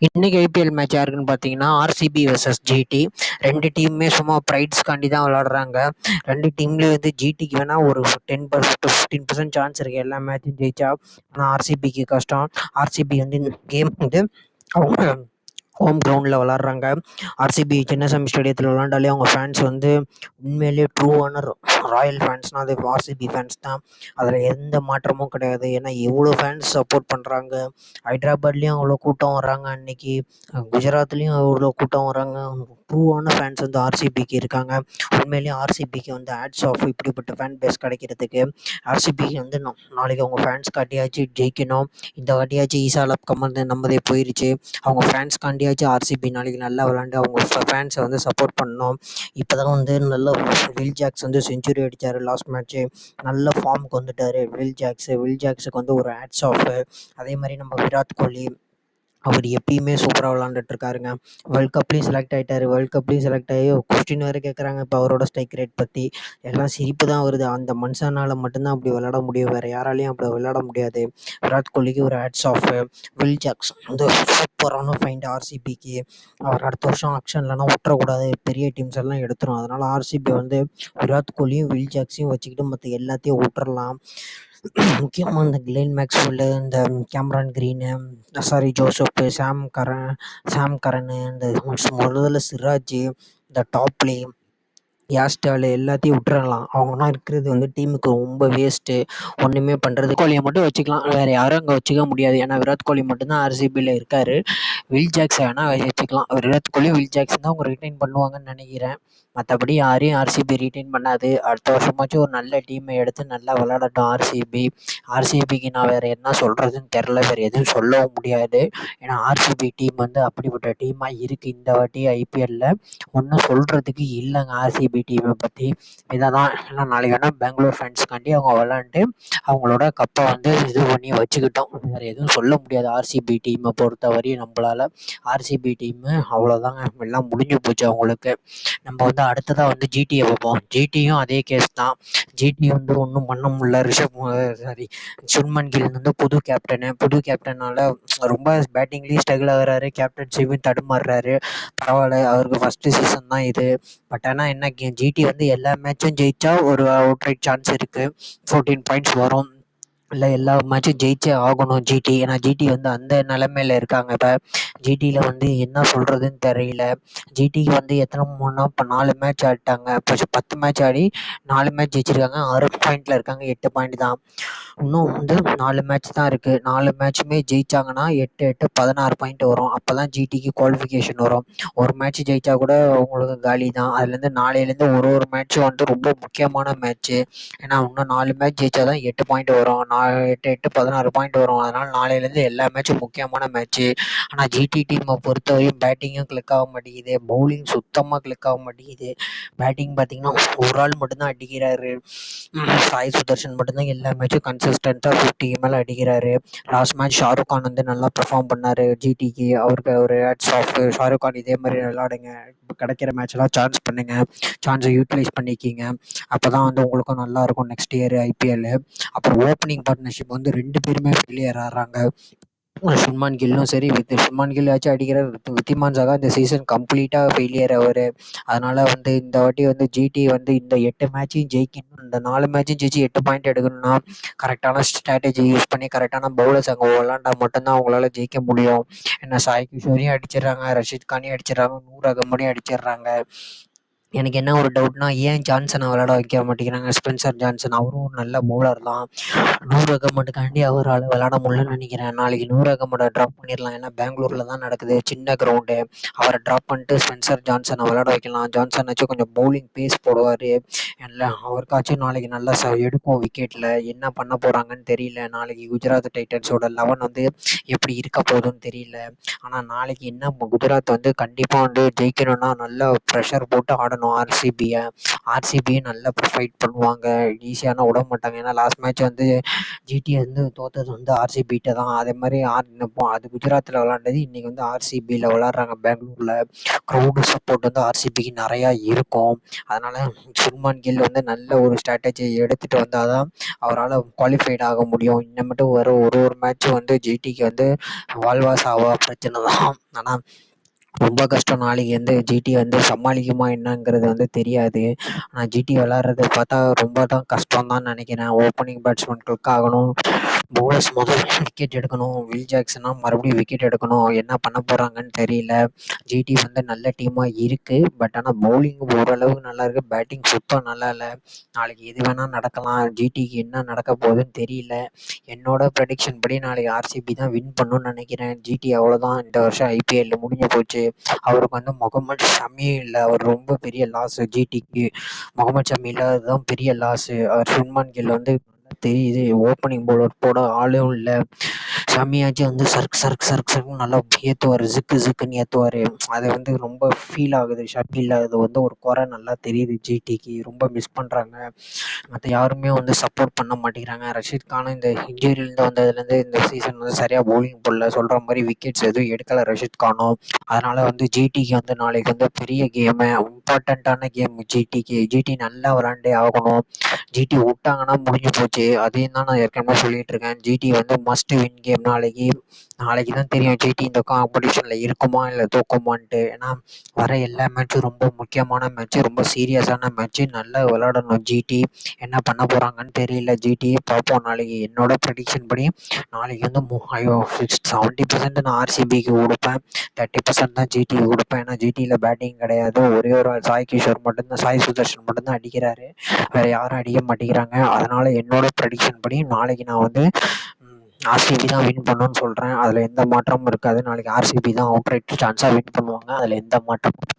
இன்னைக்கு IPL match யாருக்குன்னு பார்த்தீங்கன்னா ஆர்சிபி வெர்சஸ் ஜிடி. ரெண்டு டீமுமே சும்மா ப்ரைட்ஸ்காண்டி தான் விளாடுறாங்க. ரெண்டு டீம்லேயும் வந்து ஜிடிக்கு வேணால் ஒரு 10% 15% சான்ஸ் இருக்குது எல்லா மேட்சும் ஜெயிச்சா. ஆனால் ஆர்சிபிக்கு கஷ்டம். ஆர்சிபி வந்து இந்த கேம் வந்து அவங்க ஹோம் கிரவுண்டில் விளாட்றாங்க. ஆர்சிபி சின்னசாமி ஸ்டேடியத்தில் விளாண்டாலே அவங்க ஃபேன்ஸ் வந்து உண்மையிலேயே ட்ரூவான ராயல் ஃபேன்ஸ்னால் அது ஆர்சிபி ஃபேன்ஸ் தான். அதில் எந்த மாற்றமும் கிடையாது. ஏன்னா எவ்வளோ ஃபேன்ஸ் சப்போர்ட் பண்ணுறாங்க. ஹைதராபாத்லேயும் அவ்வளோ கூட்டம் வர்றாங்க, அன்னைக்கு குஜராத்லேயும் அவ்வளோ கூட்டம் வர்றாங்க. ட்ரூவான ஃபேன்ஸ் வந்து ஆர்சிபிக்கு இருக்காங்க. உண்மையிலேயே ஆர்சிபிக்கு வந்து ஹேட்ஸ் ஆஃப் இப்படிப்பட்ட ஃபேன் பேஸ் கிடைக்கிறதுக்கு. ஆர்சிபிக்கு வந்து நாளைக்கு அவங்க ஃபேன்ஸ் காட்டியாச்சும் ஜெயிக்கணும். இந்த வாட்டியாச்சும் ஈசாலப் கமல் நம்மதே போயிடுச்சு. அவங்க ஃபேன்ஸ் காண்டியாச்சும் ஆர்சிபி நாளைக்கு நல்லா விளாண்டு அவங்க ஃபேன்ஸை வந்து சப்போர்ட் பண்ணணும். இப்போ தான் வந்து நல்ல வில் ஜாக்ஸ் வந்து செஞ்சுரி அடித்தார் லாஸ்ட் மேட்ச்சு. நல்ல ஃபார்முக்கு வந்துட்டார் வில் ஜாக்ஸுக்கு வந்து ஒரு ஹேட்ஸ் ஆஃப். அதே மாதிரி நம்ம விராட் கோலி அவர் எப்பயுமே சூப்பராக விளாண்டுட்ருக்காருங்க. வேர்ல்ட் கப்லேயும் செலக்ட் ஆகி கொஸ்டின் வேறு கேட்குறாங்க இப்போ அவரோட ஸ்ட்ரைக் ரேட் பற்றி. எல்லாம் சிரிப்பு தான் வருது. அந்த மனுஷனால் மட்டும்தான் அப்படி விளாட முடியும், வேறு யாராலையும் அப்படி விளாட முடியாது. விராட் கோலிக்கு ஒரு ஹேட்ஸ் ஆஃப். வில் ஜாக்ஸ் வந்து சூப்பரான ஃபைண்ட் ஆர்சிபிக்கு. அவர் அடுத்த வருஷம் ஆக்ஷன்லனா விட்டுறக்கூடாது, பெரிய டீம்ஸ் எல்லாம் எடுத்துரும். அதனால் ஆர்சிபி வந்து விராட் கோலியும் வில் ஜாக்ஸையும் வச்சுக்கிட்டு மற்ற எல்லாத்தையும் விட்டுறலாம். முக்கியமாக இந்த கிளென் மேக்ஸ்வெல்லு, இந்த கேமரான் க்ரீனு, ஜோசப்பு, சாம் கரனு, இந்த முதல்ல சிராஜ், இந்த டாப்லி, யாஸ்டாலு எல்லாத்தையும் விட்டுறலாம். அவங்கலாம் இருக்கிறது வந்து டீமுக்கு ரொம்ப வேஸ்ட்டு. ஒன்றுமே பண்ணுறது. கோலியை மட்டும் வச்சுக்கலாம், வேறு யாரும் அங்கே வச்சுக்க முடியாது. ஏன்னா விராட் கோலி மட்டும்தான் ஆர்சிபியில் இருக்கார். வில் ஜாக்ஸ் வேணால் வச்சுக்கலாம். விராட் கோலி வில் ஜாக்ஸ் தான் அவங்க ரிட்டைன் பண்ணுவாங்கன்னு நினைக்கிறேன். மற்றபடி யாரையும் ஆர்சிபி ரிட்டைன் பண்ணாது. அடுத்த வருஷமாச்சும் ஒரு நல்ல டீமை எடுத்து நல்லா விளாடட்டும் ஆர்சிபி. ஆர்சிபிக்கு நான் வேறு என்ன சொல்கிறதுன்னு தெரில, வேறு எதுவும் சொல்லவும் முடியாது. ஏன்னா ஆர்சிபி டீம் வந்து அப்படிப்பட்ட டீமாக இருக்குது இந்த வாட்டி ஐபிஎல்லில். ஒன்றும் சொல்கிறதுக்கு இல்லைங்க ஆர்சிபி டீமை பற்றி. இதை தான் ஏன்னா நாளைக்கு வேணால் பெங்களூர் ஃபேன்ஸ்காண்டி அவங்க விளாண்டு அவங்களோட கப்பை வந்து இது பண்ணி வச்சுக்கிட்டோம். வேறு எதுவும் சொல்ல முடியாது ஆர்சிபி டீமை பொறுத்தவரையும். நம்மளால் ஆர்சிபி டீமு அவ்வளோதாங்க, எல்லாம் முடிஞ்சு போச்சு அவங்களுக்கு. நம்ம வந்து அடுத்ததாக வந்து ஜிடியை பார்ப்போம். ஜிடியும் அதே கேஸ் தான். ஜிடி வந்து ஒன்றும் பண்ண முடியல. சுப்மன் கில் வந்து புது கேப்டனால் ரொம்ப பேட்டிங்லேயும் ஸ்ட்ரகிள் ஆகுறாரு, கேப்டன்ஷிப்பும் தடுமாறுறாரு. பரவாயில்ல, அவருக்கு ஃபஸ்ட்டு சீசன் தான் இது. பட் ஆனால் என்ன, ஜிடி வந்து எல்லா மேட்சும் ஜெயிச்சா ஒரு அவுட் ரைட் சான்ஸ் இருக்குது, 14 பாயிண்ட்ஸ் வரும். இல்லை எல்லா மேட்சும் ஜெயிச்சே ஆகணும் ஜிடி. ஏன்னா ஜிடி வந்து அந்த நிலமையில இருக்காங்க. இப்போ ஜிடியில் வந்து என்ன சொல்கிறதுன்னு தெரியல. ஜிடிக்கு வந்து எத்தனை மூணுனா இப்போ 4 மேட்ச் ஆடிட்டாங்க. இப்போ 10 மேட்ச் ஆடி 4 மேட்ச் ஜெயிச்சிருக்காங்க. 6 பாயிண்டில் இருக்காங்க, 8 பாயிண்ட் தான். இன்னும் வந்து 4 மேட்ச் தான் இருக்குது. 4 மேட்சுமே ஜெயிச்சாங்கன்னா 8 16 பாயிண்ட் வரும். அப்போ தான் ஜிடிக்கு குவாலிஃபிகேஷன் வரும். ஒரு மேட்ச் ஜெயிச்சா கூட உங்களுக்கு காலி தான். அதுலேருந்து நாளையிலேருந்து ஒரு மேட்ச்சும் வந்து ரொம்ப முக்கியமான மேட்ச்சு. ஏன்னா இன்னும் 4 மேட்ச் ஜெயிச்சா தான் 8 பாயிண்ட் வரும். 8 16 பாயிண்ட் வரும். அதனால் நாளையிலேருந்து எல்லா மேட்சும் முக்கியமான மேட்ச்சு. ஆனால் ஜிடி டீமை பொறுத்தவரையும் பேட்டிங்கும் கிளிக் ஆக மாட்டேங்குது, பவுலிங் சுத்தமாக கிளிக் ஆக மாட்டேங்குது. பேட்டிங் பார்த்திங்கன்னா ஒரு ஆள் மட்டும்தான் அடிக்கிறாரு. சாய் சுதர்ஷன் மட்டும்தான் எல்லா மேட்சும் கன்சிஸ்டண்ட்டாக 50 மேலே அடிக்கிறாரு. லாஸ்ட் மேட்ச் ஷாருக் கான் வந்து நல்லா பெர்ஃபார்ம் பண்ணார் ஜிடிக்கு. அவருக்கு ஒரு ஹேட்ஸ் ஆஃப். ஷாருக் கான் இதே மாதிரி விளாடுங்க, கிடைக்கிற மேட்ச்லாம் சான்ஸை யூட்டிலைஸ் பண்ணிக்கிங்க. அப்போ தான் வந்து உங்களுக்கும் நல்லாயிருக்கும் நெக்ஸ்ட் இயர் ஐபிஎல். அப்புறம் ஓப்பனிங் பார்ட்னர்ஷிப் வந்து 2 பேருமே ஃபெயிலியர் ஆகிறாங்க. சுப்மன் கில்லும் சரி, சுப்மன் கில் ஆச்சும் அடிக்கிறார். வித்திமான் சாகா இந்த சீசன் கம்ப்ளீட்டாக ஃபெயிலியர் அவர். அதனால் வந்து இந்த வாட்டி வந்து ஜிடி வந்து இந்த 8 மேட்சையும் ஜெயிக்கணும். இந்த 4 மேட்சும் ஜெயிச்சு 8 பாயிண்ட் எடுக்கணும்னா கரெக்டான ஸ்ட்ராட்டஜி யூஸ் பண்ணி கரெக்டான பவுலர்ஸ் அங்கே விளாண்டா மட்டும்தான் அவங்களால ஜெயிக்க முடியும். ஏன்னா சாய் கிஷோரையும் அடிச்சிடுறாங்க, ரஷீத் கானையும் அடிச்சிடுறாங்க, நூர் அகமடையும் அடிச்சிடுறாங்க. எனக்கு என்ன ஒரு டவுட்னா, ஏன் ஜான்சனை விளாட வைக்க மாட்டேங்கிறாங்க? ஸ்பென்சர் ஜான்சன் அவரும் ஒரு நல்ல பவுலர் தான். நூர் அகமடுக்காண்டி அவரால் விளாட முடியலன்னு நினைக்கிறேன். நாளைக்கு நூர் அகமடை ட்ராப் பண்ணிடலாம். ஏன்னா பெங்களூரில் தான் நடக்குது, சின்ன கிரவுண்டு. அவரை ட்ராப் பண்ணிட்டு ஸ்பென்சர் ஜான்சனை விளாட வைக்கலாம். ஜான்சன் வச்சு கொஞ்சம் பவுலிங் பேஸ் போடுவார். இல்லை அவருக்காச்சும் நாளைக்கு நல்லா எடுக்கும் விக்கெட்டில். என்ன பண்ண போகிறாங்கன்னு தெரியல. நாளைக்கு குஜராத் டைட்டன்ஸோட 11 வந்து எப்படி இருக்க போகுதுன்னு தெரியல. ஆனால் நாளைக்கு என்ன, குஜராத் வந்து கண்டிப்பாக வந்து ஜெயிக்கணும்னா நல்லா ப்ரெஷர் போட்டு ஆடணும். விடணும் ஆர்சிபியை. ஆர்சிபியும் நல்லா ஃபைட் பண்ணுவாங்க, ஈஸியான விட மாட்டாங்க. ஏன்னா லாஸ்ட் மேட்ச் வந்து ஜிடி வந்து தோத்தது வந்து ஆர்சிபிகிட்ட தான். அதே மாதிரி அது குஜராத்தில் விளாண்டது, இன்றைக்கி வந்து ஆர்சிபியில் விளாட்றாங்க பெங்களூரில். க்ரௌடு சப்போர்ட் வந்து ஆர்சிபிக்கு நிறையா இருக்கும். அதனால் சுப்மன் கில் வந்து நல்ல ஒரு ஸ்ட்ராட்டஜி எடுத்துகிட்டு வந்தால் தான் அவரால் குவாலிஃபைட் ஆக முடியும். இன்னமேட்டு வர ஒரு மேட்ச்சும் வந்து ஜிடிக்கு வந்து வாழ்வா சாவா பிரச்சனை தான். ஆனால் ரொம்ப கஷ்டம். நாளைக்கு வந்து ஜிடி வந்து சமாளிக்குமா என்னங்கிறது வந்து தெரியாது. ஆனால் ஜிடி விளாட்றத பார்த்தா ரொம்ப தான் கஷ்டம் தான் நினைக்கிறேன். ஓப்பனிங் பேட்ஸ்மேன் கிளிக் ஆகணும், பவுலர்ஸ் முதல்ல விக்கெட் எடுக்கணும், வில் ஜாக்சனா மறுபடியும் விக்கெட் எடுக்கணும். என்ன பண்ண போகிறாங்கன்னு தெரியல. ஜிடி வந்து நல்ல டீமாக இருக்குது, பட் ஆனால் பவுலிங் ஓரளவுக்கு நல்லா இருக்குது, பேட்டிங் சுத்தம் நல்லா இல்லை. நாளைக்கு எது வேணால் நடக்கலாம். ஜிடிக்கு என்ன நடக்க போகுதுன்னு தெரியல. என்னோட ப்ரெடிக்ஷன் படி நாளைக்கு ஆர்சிபி தான் வின் பண்ணணும்னு நினைக்கிறேன். ஜிடி அவ்வளோதான், இந்த வருஷம் ஐபிஎல்ல முடிஞ்சு போச்சு. அவருக்கு வந்து முகமது ஷமி இல்லை, அவர் ரொம்ப பெரிய லாஸு ஜிடிக்கு. முகமது ஷமி இல்லாதது தான் பெரிய லாஸு. அவர் சுப்மன் கில் வந்து தெரியுது, ஓப்பனிங் பவுலர் போட ஆளும் இல்லை. ஷமியாச்சும் வந்து சர்க்கு நல்லா ஏற்றுவார், ஜிக்குன்னு ஏற்றுவார். அது வந்து ரொம்ப ஃபீல் ஆகுது. ஷமி இல்லாதது வந்து ஒரு குறை நல்லா தெரியுது. ஜிடிக்கு ரொம்ப மிஸ் பண்ணுறாங்க. மற்ற யாருமே வந்து சப்போர்ட் பண்ண மாட்டேங்கிறாங்க. ரஷீத் கானும் இந்த இன்ஜுரியிலேருந்து வந்ததுலேருந்து இந்த சீசன் வந்து சரியாக பவுலிங் போடல. சொல்கிற மாதிரி விக்கெட்ஸ் எதுவும் எடுக்கலை ரஷீத் கானும். அதனால் வந்து ஜிடிக்கு வந்து நாளைக்கு வந்து பெரிய கேமு, இம்பார்ட்டண்ட்டான கேம் ஜிடிக்கு. ஜிடி நல்லா விளாண்டே ஆகணும். ஜிடி விட்டாங்கன்னா முடிஞ்சு போச்சு. அதையும் தான் நான் ஏற்கனவே சொல்லிகிட்டு இருக்கேன். ஜிடி வந்து மஸ்ட் வின் கேம் நாளைக்கு. நாளைக்கு தான் தெரியும் ஜிடி இந்த காம்படிஷனில் இருக்குமா இல்லை தூக்குமான்ட்டு. ஏன்னா வர எல்லா மேட்ச்சும் ரொம்ப முக்கியமான மேட்ச்சு, ரொம்ப சீரியஸான மேட்ச்சு. நல்லா விளாடணும் ஜிடி. என்ன பண்ண போகிறாங்கன்னு தெரியல. ஜிடியே பார்ப்போம் நாளைக்கு. என்னோட ப்ரெடிக்ஷன் படி நாளைக்கு வந்து 70% நான் ஆர்சிபிக்கு கொடுப்பேன், 30% தான் ஜிடிக்கு கொடுப்பேன். ஏன்னா ஜிடியில் பேட்டிங் கிடையாது. ஒரே ஒரு சாய் சுதர்ஷன் மட்டும்தான் அடிக்கிறாரு, வேறு யாரும் அடிக்க மாட்டேங்கிறாங்க. அதனால் என்னோட ப்ரெடிக்ஷன் படி நாளைக்கு நான் வந்து ஆர்சிபி தான் வின் பண்ணணும்னு சொல்கிறேன். அதில் எந்த மாற்றமும் இருக்காது. நாளைக்கு ஆர்சிபி தான் அவுட்ரைட் சான்ஸாக வின் பண்ணுவாங்க, அதில் எந்த மாற்றமும் இருக்காது.